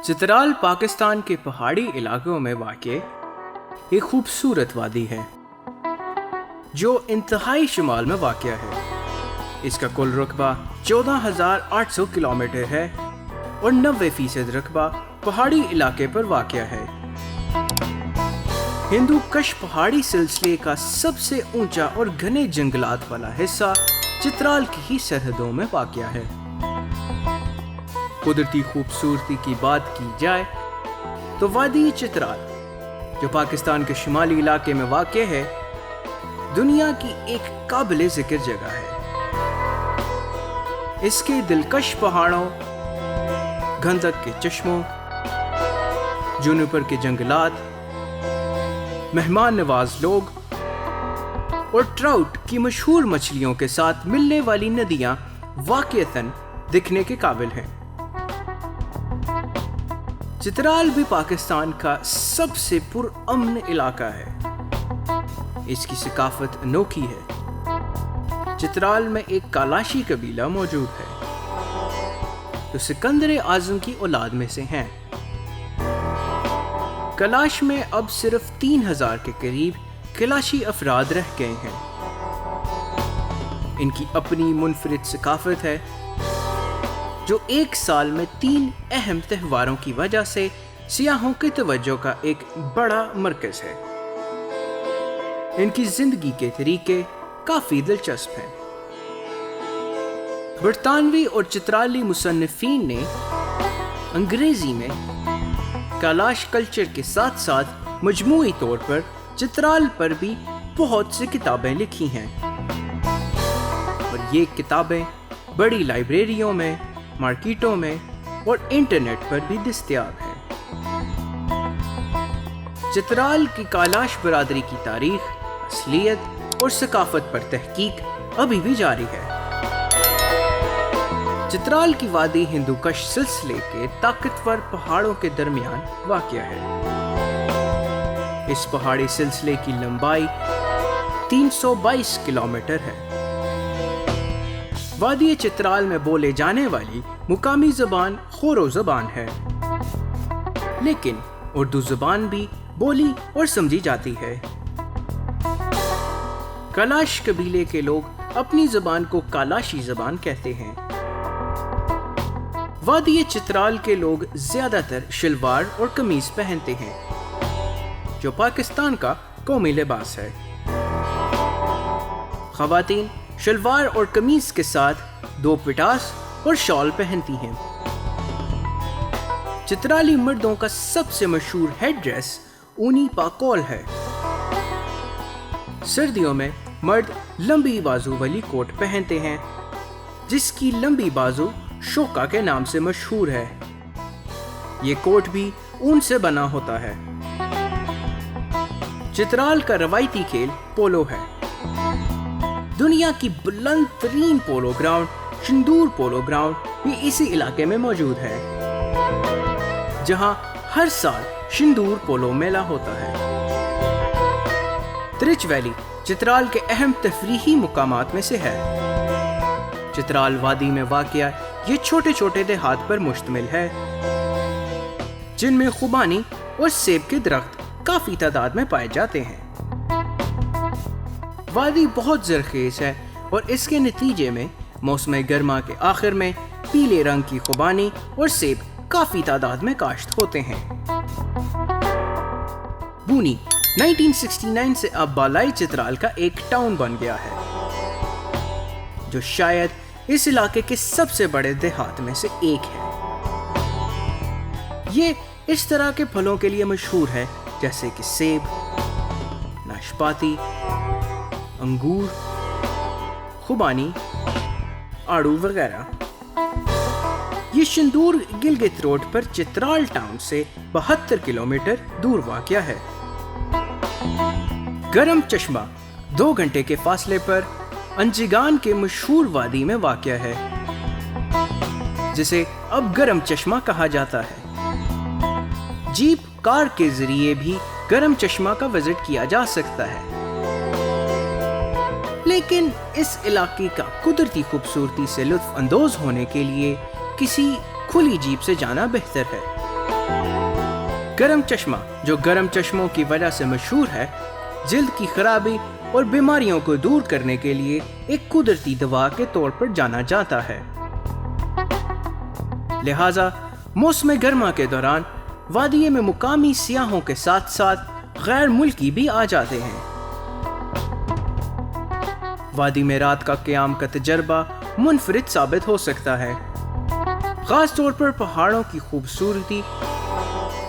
چترال پاکستان کے پہاڑی علاقوں میں واقع ایک خوبصورت وادی ہے جو انتہائی شمال میں واقع ہے۔ اس کا کل رقبہ 14,800 کلومیٹر ہے اور 90% رقبہ پہاڑی علاقے پر واقع ہے۔ ہندو کش پہاڑی سلسلے کا سب سے اونچا اور گھنے جنگلات والا حصہ چترال کی ہی سرحدوں میں واقع ہے۔ قدرتی خوبصورتی کی بات کی جائے تو وادی چترال جو پاکستان کے شمالی علاقے میں واقع ہے، دنیا کی ایک قابل ذکر جگہ ہے۔ اس کے دلکش پہاڑوں، گندک کے چشموں، جونیپر کے جنگلات، مہمان نواز لوگ اور ٹراؤٹ کی مشہور مچھلیوں کے ساتھ ملنے والی ندیاں واقعتاً دکھنے کے قابل ہیں۔ چترال بھی پاکستان کا سب سے پرامن علاقہ ہے۔ اس کی ثقافت انوکھی ہے۔ چترال میں ایک کالاشی قبیلہ موجود ہے جو سکندر اعظم کی اولاد میں سے ہیں۔ کلاش میں اب صرف 3,000 کے قریب کلاشی افراد رہ گئے ہیں۔ ان کی اپنی منفرد ثقافت ہے جو ایک سال میں 3 اہم تہواروں کی وجہ سے سیاحوں کی توجہ کا ایک بڑا مرکز ہے۔ ان کی زندگی کے طریقے کافی دلچسپ ہیں۔ برطانوی اور چترالی مصنفین نے انگریزی میں کالاش کلچر کے ساتھ ساتھ مجموعی طور پر چترال پر بھی بہت سی کتابیں لکھی ہیں، اور یہ کتابیں بڑی لائبریریوں میں، مارکیٹوں میں اور انٹرنیٹ پر بھی دستیاب ہیں۔ چترال کی کالاش برادری کی تاریخ، اصلیت اور ثقافت پر تحقیق ابھی بھی جاری ہے۔ چترال کی وادی ہندو کش سلسلے کے طاقتور پہاڑوں کے درمیان واقع ہے۔ اس پہاڑی سلسلے کی لمبائی 322 کلومیٹر ہے۔ وادی چترال میں بولے جانے والی مقامی زبان خورو زبان ہے، لیکن اردو زبان بھی بولی اور سمجھی جاتی ہے۔ کالاش قبیلے کے لوگ اپنی زبان کو کالاشی زبان کہتے ہیں۔ وادی چترال کے لوگ زیادہ تر شلوار اور قمیض پہنتے ہیں، جو پاکستان کا قومی لباس ہے۔ خواتین شلوار اور قمیض کے ساتھ 2 پٹاس اور شال پہنتی ہیں۔ چترالی مردوں کا سب سے مشہور ہیڈ ڈریس اونی پاکول ہے۔ سردیوں میں مرد لمبی بازو والی کوٹ پہنتے ہیں، جس کی لمبی بازو شوکا کے نام سے مشہور ہے۔ یہ کوٹ بھی اون سے بنا ہوتا ہے۔ چترال کا روایتی کھیل پولو ہے۔ دنیا کی بلند ترین polo ground Shandur polo ground بھی اسی علاقے میں موجود ہے، جہاں ہر سال شندور پولو میلہ ہوتا ہے۔ ترچ ویلی چترال کے اہم تفریحی مقامات میں سے ہے۔ چترال وادی میں واقع یہ چھوٹے چھوٹے دیہات پر مشتمل ہے، جن میں خوبانی اور سیب کے درخت کافی تعداد میں پائے جاتے ہیں۔ وادی بہت زرخیز ہے اور اس کے نتیجے میں موسم گرما کے آخر میں پیلے رنگ کی خوبانی اور سیب کافی تعداد میں کاشت ہوتے ہیں۔ بونی 1969 سے اب بالائی چترال کا ایک ٹاؤن بن گیا ہے، جو شاید اس علاقے کے سب سے بڑے دیہات میں سے ایک ہے۔ یہ اس طرح کے پھلوں کے لیے مشہور ہے جیسے کہ سیب، ناشپاتی، انگور، خوبانی، آڑو وغیرہ۔ یہ شندور گلگت روڈ پر چترال ٹاؤن سے 72 کلومیٹر دور واقع ہے۔ گرم چشمہ 2 گھنٹے کے فاصلے پر انجگان کے مشہور وادی میں واقع ہے، جسے اب گرم چشمہ کہا جاتا ہے۔ جیپ کار کے ذریعے بھی گرم چشمہ کا وزٹ کیا جا سکتا ہے، لیکن اس علاقے کا قدرتی خوبصورتی سے لطف اندوز ہونے کے لیے کسی کھلی جیپ سے جانا بہتر ہے۔ گرم چشمہ جو گرم چشموں کی وجہ سے مشہور ہے، جلد کی خرابی اور بیماریوں کو دور کرنے کے لیے ایک قدرتی دوا کے طور پر جانا جاتا ہے۔ لہٰذا موسم گرما کے دوران وادی میں مقامی سیاحوں کے ساتھ ساتھ غیر ملکی بھی آ جاتے ہیں۔ وادی میں رات کا قیام کا تجربہ منفرد ثابت ہو سکتا ہے، خاص طور پر پہاڑوں کی خوبصورتی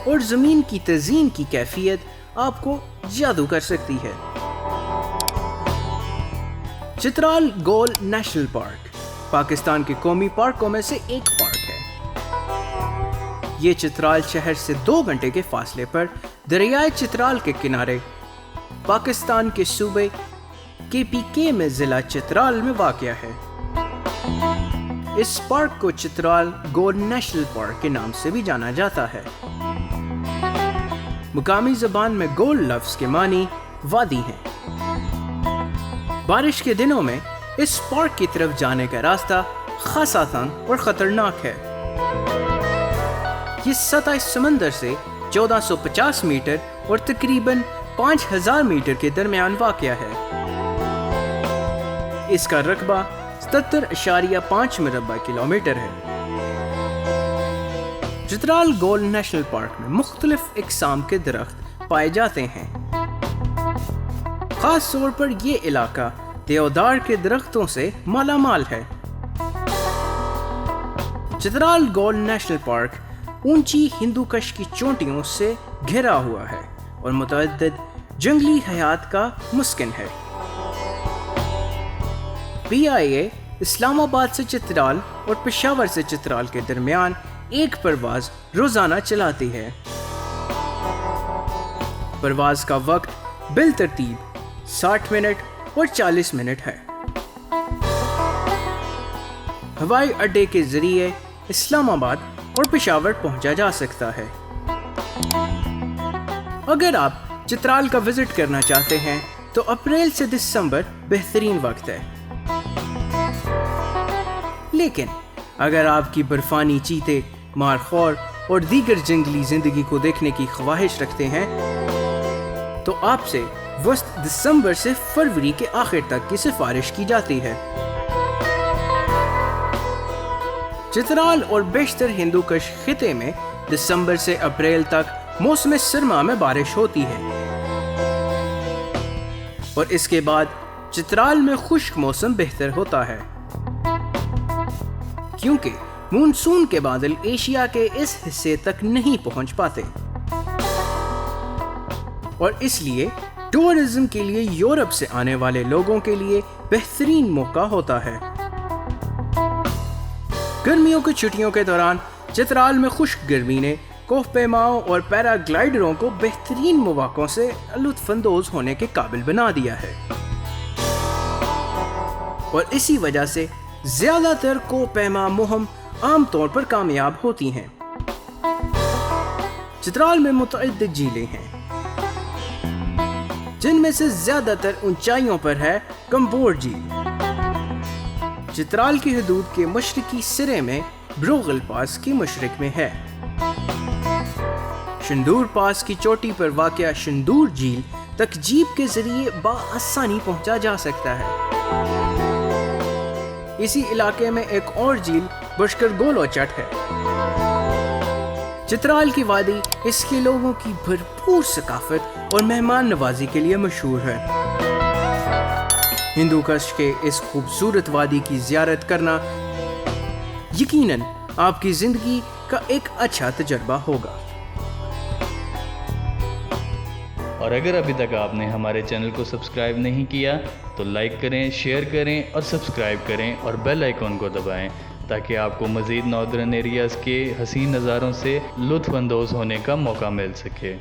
اور زمین کی تزئین کی کیفیت آپ کو جادو کر سکتی ہے۔ چترال گول نیشنل پارک پاکستان کے قومی پارکوں میں سے ایک پارک ہے۔ یہ چترال شہر سے 2 گھنٹے کے فاصلے پر دریائے چترال کے کنارے پاکستان کے صوبے KPK میں ضلع چترال میں واقع ہے۔ اس پارک کو چترال گول نیشنل پارک کے نام سے بھی جانا جاتا ہے۔ مقامی زبان میں گول لفظ کے معنی وادی ہیں۔ بارش کے دنوں میں اس پارک کی طرف جانے کا راستہ خاصا تنگ اور خطرناک ہے۔ یہ سطح سمندر سے 1450 میٹر اور تقریباً 5000 میٹر کے درمیان واقع ہے۔ اس کا رقبہ 77.5 مربع کلومیٹر ہے۔ چترال گول نیشنل پارک میں مختلف اقسام کے درخت پائے جاتے ہیں۔ خاص طور پر یہ علاقہ دیودار کے درختوں سے مالا مال ہے۔ چترال گول نیشنل پارک اونچی ہندوکش کی چوٹیوں سے گھرا ہوا ہے اور متعدد جنگلی حیات کا مسکن ہے۔ PIA اسلام آباد سے چترال اور پشاور سے چترال کے درمیان ایک پرواز روزانہ چلاتی ہے۔ پرواز کا وقت بالترتیب 60 منٹ اور 40 منٹ ہے۔ ہوائی اڈے کے ذریعے اسلام آباد اور پشاور پہنچا جا سکتا ہے۔ اگر آپ چترال کا وزٹ کرنا چاہتے ہیں تو اپریل سے دسمبر بہترین وقت ہے، لیکن اگر آپ کی برفانی چیتے، مارخور اور دیگر جنگلی زندگی کو دیکھنے کی خواہش رکھتے ہیں تو آپ سے وسط دسمبر سے فروری کے آخر تک کی سفارش کی جاتی ہے۔ چترال اور بیشتر ہندوکش خطے میں دسمبر سے اپریل تک موسم سرما میں بارش ہوتی ہے اور اس کے بعد چترال میں خشک موسم بہتر ہوتا ہے، کیونکہ مونسون کے بادل ایشیا کے اس حصے تک نہیں پہنچ پاتے اور اس لیے ٹورزم کے لیے یورپ سے آنے والے لوگوں کے لیے بہترین موقع ہوتا ہے۔ گرمیوں کی چھٹیوں کے دوران چترال میں خشک گرمی نے کوہ پیماؤں اور پیرا گلائڈروں کو بہترین مواقعوں سے لطف اندوز ہونے کے قابل بنا دیا ہے اور اسی وجہ سے زیادہ تر کوہ پیما مہم عام طور پر کامیاب ہوتی ہیں۔ چترال میں متعدد جھیلیں ہیں، جن میں سے زیادہ تر اونچائیوں پر ہے کمبور جھیل۔ چترال کی حدود کے مشرقی سرے میں بروغل پاس کی مشرق میں ہے۔ شندور پاس کی چوٹی پر واقع شندور جھیل تک جیپ کے ذریعے بآسانی پہنچا جا سکتا ہے۔ اسی علاقے میں ایک اور جھیل بشکر گولو چٹ ہے۔ چترال کی وادی اس کے لوگوں کی بھرپور ثقافت اور مہمان نوازی کے لیے مشہور ہے۔ ہندوکش کے اس خوبصورت وادی کی زیارت کرنا یقیناً آپ کی زندگی کا ایک اچھا تجربہ ہوگا۔ اور اگر ابھی تک آپ نے ہمارے چینل کو سبسکرائب نہیں کیا تو لائک کریں، شیئر کریں اور سبسکرائب کریں اور بیل آئیکن کو دبائیں تاکہ آپ کو مزید ناردرن ایریاز کے حسین نظاروں سے لطف اندوز ہونے کا موقع مل سکے۔